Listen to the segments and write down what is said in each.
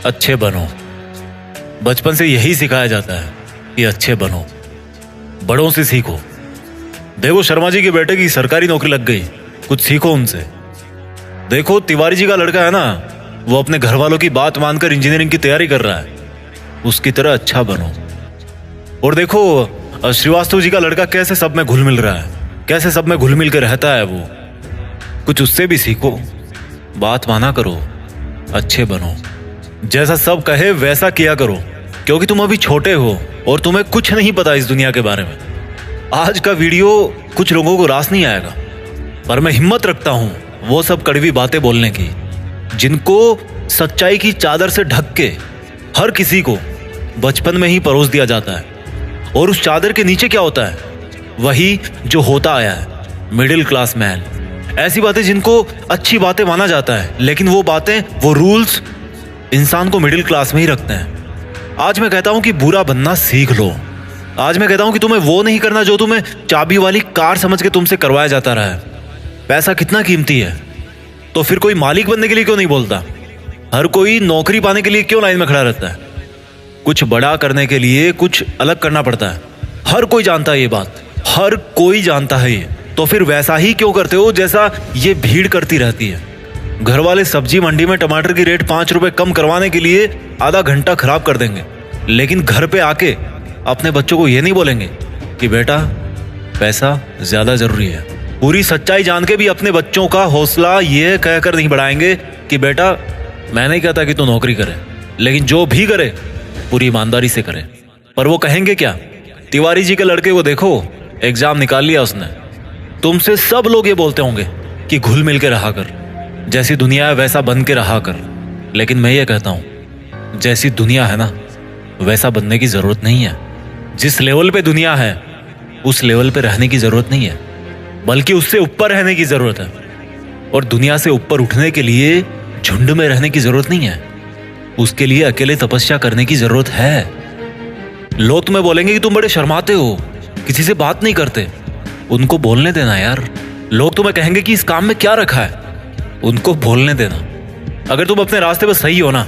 अच्छे बनो। बचपन से यही सिखाया जाता है कि अच्छे बनो, बड़ों से सीखो। देखो शर्मा जी के बेटे की सरकारी नौकरी लग गई, कुछ सीखो उनसे। देखो तिवारी जी का लड़का है ना, वो अपने घर वालों की बात मानकर इंजीनियरिंग की तैयारी कर रहा है, उसकी तरह अच्छा बनो। और देखो श्रीवास्तव जी का लड़का कैसे सब में घुल मिल रहा है, कैसे सब में घुल मिल के रहता है, वो कुछ उससे भी सीखो। बात माना करो, अच्छे बनो, जैसा सब कहे वैसा किया करो, क्योंकि तुम अभी छोटे हो और तुम्हें कुछ नहीं पता इस दुनिया के बारे में। आज का वीडियो कुछ लोगों को रास नहीं आएगा, पर मैं हिम्मत रखता हूं वो सब कड़वी बातें बोलने की, जिनको सच्चाई की चादर से ढक के हर किसी को बचपन में ही परोस दिया जाता है। और उस चादर के नीचे क्या होता है? वही जो होता आया है, मिडिल क्लास मैन। ऐसी बातें जिनको अच्छी बातें माना जाता है, लेकिन वो बातें, वो रूल्स इंसान को मिडिल क्लास में ही रखते हैं। आज मैं कहता हूं कि बुरा बनना सीख लो। आज मैं कहता हूं कि तुम्हें वो नहीं करना जो तुम्हें चाबी वाली कार समझ के तुमसे करवाया जाता रहा है। पैसा कितना कीमती है, तो फिर कोई मालिक बनने के लिए क्यों नहीं बोलता? हर कोई नौकरी पाने के लिए क्यों लाइन में खड़ा रहता है? कुछ बड़ा करने के लिए कुछ अलग करना पड़ता है। हर कोई जानता है ये बात, हर कोई जानता है ये। तो फिर वैसा ही क्यों करते हो जैसा ये भीड़ करती रहती है? घर वाले सब्जी मंडी में टमाटर की रेट 5 रुपए कम करवाने के लिए आधा घंटा खराब कर देंगे, लेकिन घर पे आके अपने बच्चों को ये नहीं बोलेंगे कि बेटा पैसा ज्यादा जरूरी है। पूरी सच्चाई जान के भी अपने बच्चों का हौसला ये कहकर नहीं बढ़ाएंगे कि बेटा मैं नहीं कहता कि तू नौकरी करे, लेकिन जो भी करे पूरी ईमानदारी से करे। पर वो कहेंगे क्या? तिवारी जी के लड़के को देखो, एग्जाम निकाल लिया उसने। तुमसे सब लोग ये बोलते होंगे कि घुल मिल के रहा कर, जैसी दुनिया है वैसा बन के रहा कर। लेकिन मैं ये कहता हूं, जैसी दुनिया है ना वैसा बनने की जरूरत नहीं है। जिस लेवल पे दुनिया है उस लेवल पे रहने की जरूरत नहीं है, बल्कि उससे ऊपर रहने की जरूरत है। और दुनिया से ऊपर उठने के लिए झुंड में रहने की जरूरत नहीं है, उसके लिए अकेले तपस्या करने की जरूरत है। लोग तुम्हें बोलेंगे कि तुम बड़े शर्माते हो, किसी से बात नहीं करते। उनको बोलने देना यार। लोग तुम्हें कहेंगे कि इस काम में क्या रखा है, उनको बोलने देना। अगर तुम अपने रास्ते पर सही हो ना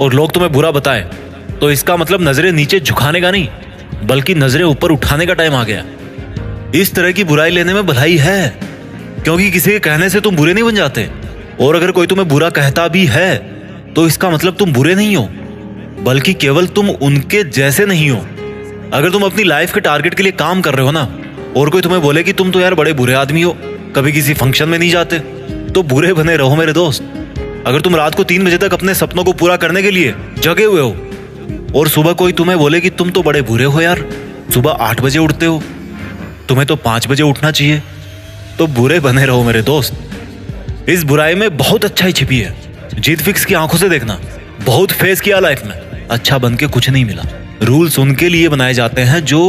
और लोग तुम्हें बुरा बताए, तो इसका मतलब नजरें नीचे झुकाने का नहीं, बल्कि नजरें ऊपर उठाने का टाइम आ गया। इस तरह की बुराई लेने में भलाई है, क्योंकि किसी के कहने से तुम बुरे नहीं बन जाते। और अगर कोई तुम्हें बुरा कहता भी है तो इसका मतलब तुम बुरे नहीं हो, बल्कि केवल तुम उनके जैसे नहीं हो। अगर तुम अपनी लाइफ के टारगेट के लिए काम कर रहे हो ना, और कोई तुम्हें बोले कि तुम तो यार बड़े बुरे आदमी हो, कभी किसी फंक्शन में नहीं जाते, तो बुरे बने रहो मेरे दोस्त। अगर तुम रात को 3 बजे तक अपने सपनों को पूरा करने के लिए जगे हुए हो, और सुबह कोई तुम्हें बोले कि तुम तो बड़े बुरे हो यार, सुबह 8 बजे उठते हो, तुम्हें तो 5 बजे उठना चाहिए, तो बुरे बने रहो मेरे दोस्त। इस बुराई में बहुत अच्छाई छिपी है। जीत फिक्स की आंखों से देखना। बहुत फेस किया लाइफ में, अच्छा बन के कुछ नहीं मिला। रूल्स उनके लिए बनाए जाते हैं जो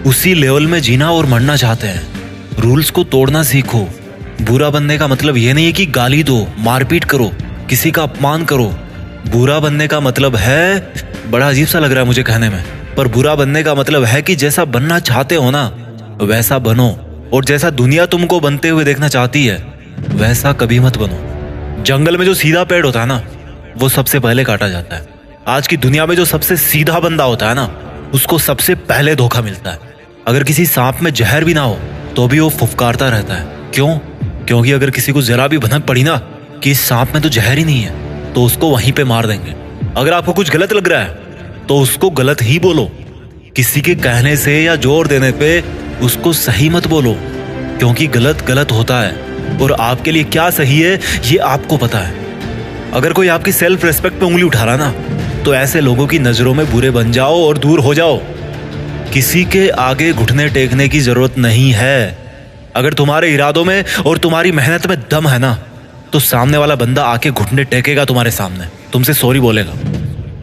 उसी लेवल में जीना और मरना चाहते हैं। रूल्स को तोड़ना सीखो। बुरा बनने का मतलब ये नहीं है कि गाली दो, मारपीट करो, किसी का अपमान करो। बुरा बनने का मतलब है, बड़ा अजीब सा लग रहा है मुझे कहने में, पर बुरा बनने का मतलब है कि जैसा बनना चाहते हो ना वैसा बनो, और जैसा दुनिया तुमको बनते हुए देखना चाहती है वैसा कभी मत बनो। जंगल में जो सीधा पेड़ होता है ना वो सबसे पहले काटा जाता है। आज की दुनिया में जो सबसे सीधा बंदा होता है ना उसको सबसे पहले धोखा मिलता है। अगर किसी सांप में जहर भी ना हो तो भी वो फुफकारता रहता है। क्यों? क्योंकि अगर किसी को जरा भी भनक पड़ी ना कि इस सांप में तो जहर ही नहीं है, तो उसको वहीं पे मार देंगे। अगर आपको कुछ गलत लग रहा है तो उसको गलत ही बोलो। किसी के कहने से या जोर देने पे उसको सही मत बोलो, क्योंकि गलत गलत होता है और आपके लिए क्या सही है ये आपको पता है। अगर कोई आपकी सेल्फ रेस्पेक्ट पे उंगली उठा रहा ना, तो ऐसे लोगों की नजरों में बुरे बन जाओ और दूर हो जाओ। किसी के आगे घुटने टेकने की जरूरत नहीं है। अगर तुम्हारे इरादों में और तुम्हारी मेहनत में दम है ना, तो सामने वाला बंदा आके घुटने टेकेगा तुम्हारे सामने, तुमसे सॉरी बोलेगा।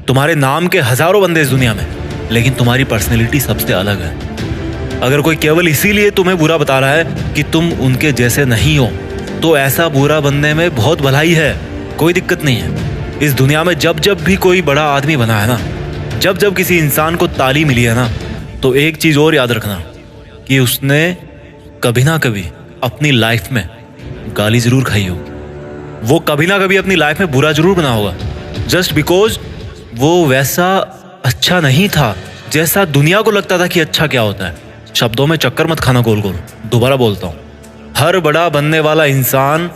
तुम्हारे नाम के हजारों बंदे इस दुनिया में, लेकिन तुम्हारी पर्सनैलिटी सबसे अलग है। अगर कोई केवल इसीलिए तुम्हें बुरा बता रहा है कि तुम उनके जैसे नहीं हो, तो ऐसा बुरा बनने में बहुत भलाई है, कोई दिक्कत नहीं है। इस दुनिया में जब जब भी कोई बड़ा आदमी बना है ना, जब जब किसी इंसान को ताली मिली है ना, तो एक चीज और याद रखना कि उसने कभी ना कभी अपनी लाइफ में गाली जरूर खाई होगी। वो कभी ना कभी अपनी लाइफ में बुरा जरूर बना होगा, जस्ट बिकॉज वो वैसा अच्छा नहीं था जैसा दुनिया को लगता था कि अच्छा क्या होता है। शब्दों में चक्कर मत खाना गोल गोल। दोबारा बोलता हूँ, हर बड़ा बनने वाला इंसान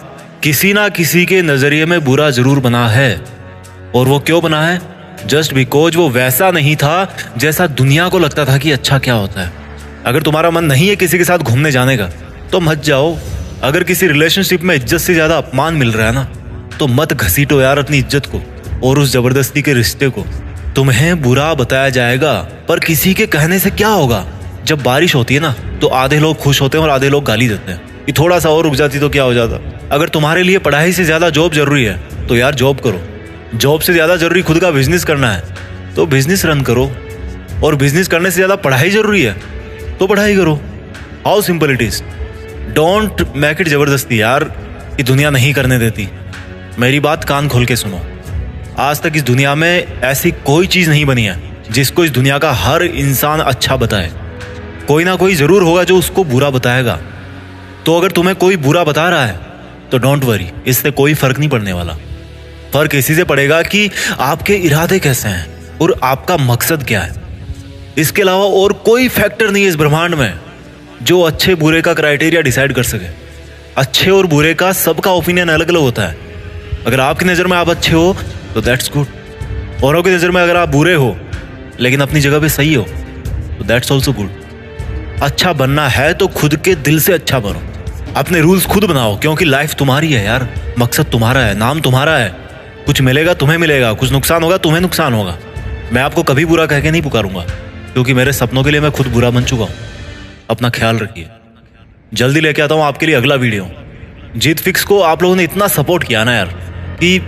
किसी ना किसी के नजरिए में बुरा जरूर बना है। और वो क्यों बना है? जस्ट बिकॉज वो वैसा नहीं था जैसा दुनिया को लगता था कि अच्छा क्या होता है। अगर तुम्हारा मन नहीं है किसी के साथ घूमने जाने का तो मत जाओ। अगर किसी रिलेशनशिप में इज्जत से ज्यादा अपमान मिल रहा है ना, तो मत घसीटो यार अपनी इज्जत को और उस जबरदस्ती के रिश्ते को। तुम्हें बुरा बताया जाएगा, पर किसी के कहने से क्या होगा। जब बारिश होती है ना, तो आधे लोग खुश होते हैं और आधे लोग गाली देते हैं कि थोड़ा सा और रुक जाती तो क्या हो जाता। अगर तुम्हारे लिए पढ़ाई से ज्यादा जॉब जरूरी है तो यार जॉब करो। जॉब से ज्यादा जरूरी खुद का बिजनेस करना है तो बिजनेस रन करो। और बिजनेस करने से ज्यादा पढ़ाई जरूरी है तो पढ़ाई करो। How simple it is. Don't make it जबरदस्ती यार, कि दुनिया नहीं करने देती। मेरी बात कान खोल के सुनो। आज तक इस दुनिया में ऐसी कोई चीज नहीं बनी है जिसको इस दुनिया का हर इंसान अच्छा बताए। कोई ना कोई जरूर होगा जो उसको बुरा बताएगा। तो अगर तुम्हें कोई बुरा बता रहा है तो डोंट वरी, इससे कोई फर्क नहीं पड़ने वाला। फर्क इसी से पड़ेगा कि आपके इरादे कैसे हैं और आपका मकसद क्या है। इसके अलावा और कोई फैक्टर नहीं है इस ब्रह्मांड में जो अच्छे बुरे का क्राइटेरिया डिसाइड कर सके। अच्छे और बुरे का सबका ओपिनियन अलग अलग होता है। अगर आपकी नज़र में आप अच्छे हो तो दैट्स गुड। औरों की नज़र में अगर आप बुरे हो लेकिन अपनी जगह पे सही हो तो दैट्स ऑल्सो गुड। अच्छा बनना है तो खुद के दिल से अच्छा बनो। अपने रूल्स खुद बनाओ, क्योंकि लाइफ तुम्हारी है यार। मकसद तुम्हारा है, नाम तुम्हारा है। कुछ मिलेगा तुम्हें मिलेगा, कुछ नुकसान होगा तुम्हें नुकसान होगा। मैं आपको कभी बुरा कह के नहीं पुकारूंगा, क्योंकि मेरे सपनों के लिए मैं खुद बुरा बन चुका हूँ। अपना ख्याल रखिए। जल्दी लेके आता हूँ आपके लिए अगला वीडियो। जीत फिक्स को आप लोगों ने इतना सपोर्ट किया ना यार, कि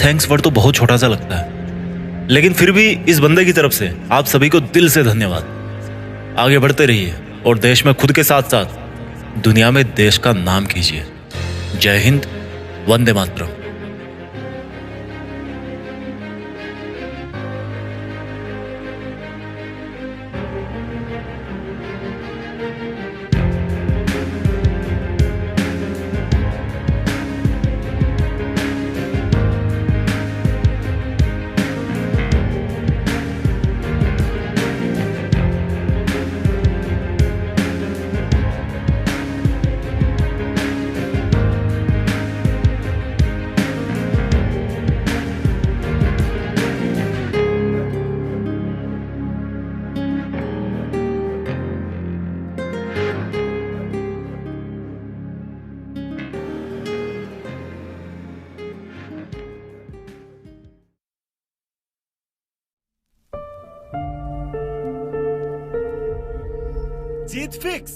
थैंक्स वर्ड तो बहुत छोटा सा लगता है, लेकिन फिर भी इस बंदे की तरफ से आप सभी को दिल से धन्यवाद। आगे बढ़ते रहिए और देश में खुद के साथ साथ दुनिया में देश का नाम कीजिए। जय हिंद, वंदे मातरम। जीत फिक्स।